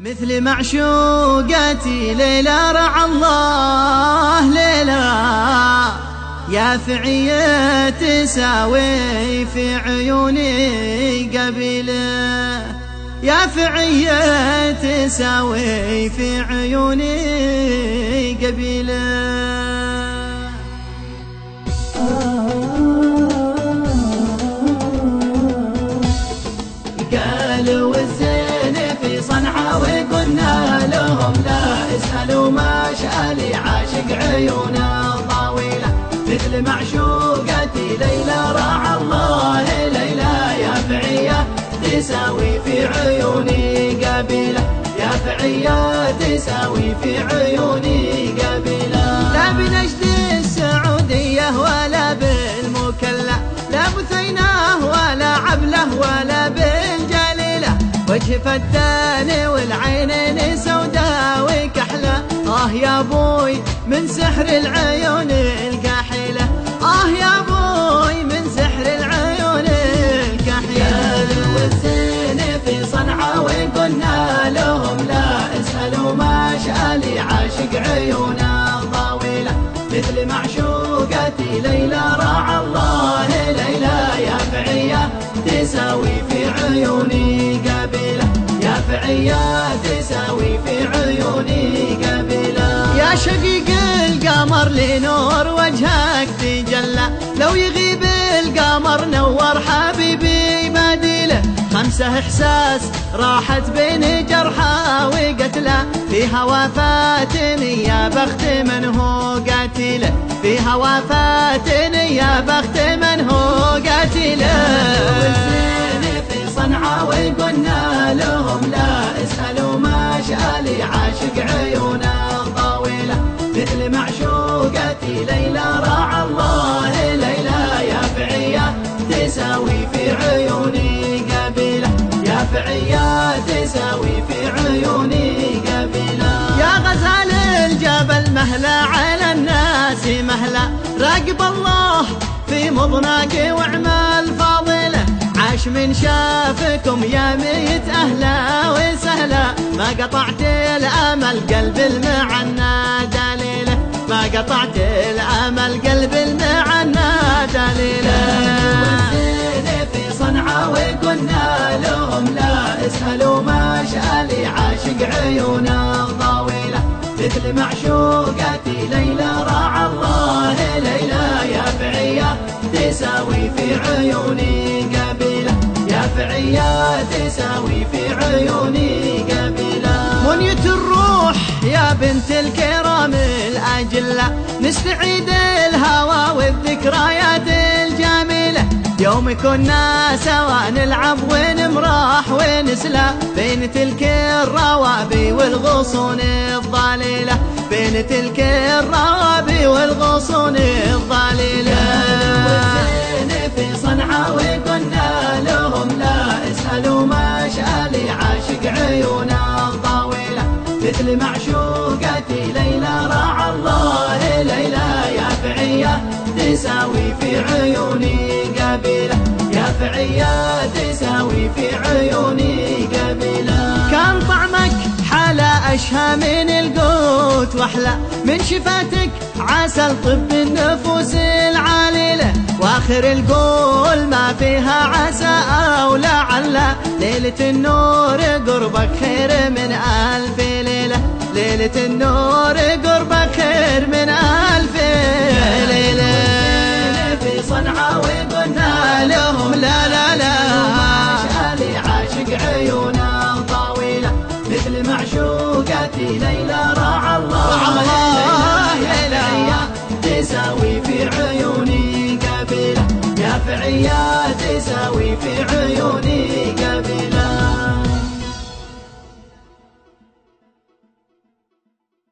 مثل معشوقتي ليلى رعى الله ليلى، يا فعية تساوي في عيوني قبيله، يا فعية تساوي في عيوني قبيله. قالوا الزين في صنعاء وقلنا لهم لا اسألوا ما شالي عاشق عيونه طويلة، مثل معشوقتي ليلى رعى الله ليلى، يا فعية تساوي في عيوني قبيلة، يا فعية تساوي في عيوني قبيلة. لا بنجد السعودية ولا بالمكلا، لا بثيناه ولا عبله ولا بالجليلة، وجه فتان والعينين سوداء وكحلة، يا ابوي من سحر العيون الكحيلة، يا ابوي من سحر العيون الكحيلة. والزين في صنعاء وقلنا لهم لا اسألوا ما شالي عاشق عيونه طويلة، مثل معشوقتي ليلى رعى الله ليلى، يا فعية تساوي في عيوني قبيلة، يا فعية تساوي في عيوني قبيلة. يا شقيق القمر لنور وجهك تجلى، لو يغيب القمر نور حبيبي بديله، خمسة إحساس راحت بين جرحى وقتله، فيها وفاتني يا بخت من هو قاتله، فيها وفاتني يا بخت من هو قاتله. والزين في صنعاء وقلنا لهم لا اسألوا ما شالي عاشق عيونه طويلة، مثل معشوقتي ليلى رعى الله ليلى، يا فعية تساوي في عيوني قبيلة، يا فعية تساوي في عيوني قبيلة. يا غزال الجبل مهلا على الناس مهلا، راقب الله في مضناك واعمال فاضلة، عاش من شافكم يا ميت أهلا وسهلا، ما قطعت الأمل قلب المعنى دليله، ما قطعت الأمل قلب المعنى دليله. والزين في صنعاء وقلنا لهم لا اسألوا ما شالي عاشق عيونه طويلة، مثل معشوقتي ليلى رعى الله ليلى، يا فعية تساوي في عيوني قبيلة، يا فعية تساوي في عيوني قبيلة. منية الروح يا بنت الكرام الأجلة، نستعيد الهوى والذكريات الجميلة، يوم كنا سوا نلعب ونمرح ونسلى، بين تلك الروابي والغصون الضليلة، بين تلك الروابي والغصون الضليلة. والزين في صنعاء وقلنا لهم لا اسألوا ما شالي عاشق عيونه طويلة، مثل معشوقتي ليلى رعى الله ليلى، يا فعية تساوي في عيوني قبيلة، يا فعية تساوي في عيوني قبيلة. كان طعمك حلا أشهى من القوت واحلى من شفاتك عسل طب النفوس العليلة، واخر القول ما فيها عسى او لعل، ليلة النور قربك خير من ألف ليلة، ليلة النور قربك خير من ألف ليلة. في صنعاء وقلنا لهم لا لا لا شالي عاشق عيونه طويلة، مثل معشوقتي ليلى رعى الله ليلى، تساوي في عيوني قبيلة، يا فعية تساوي في عيوني قبيلة.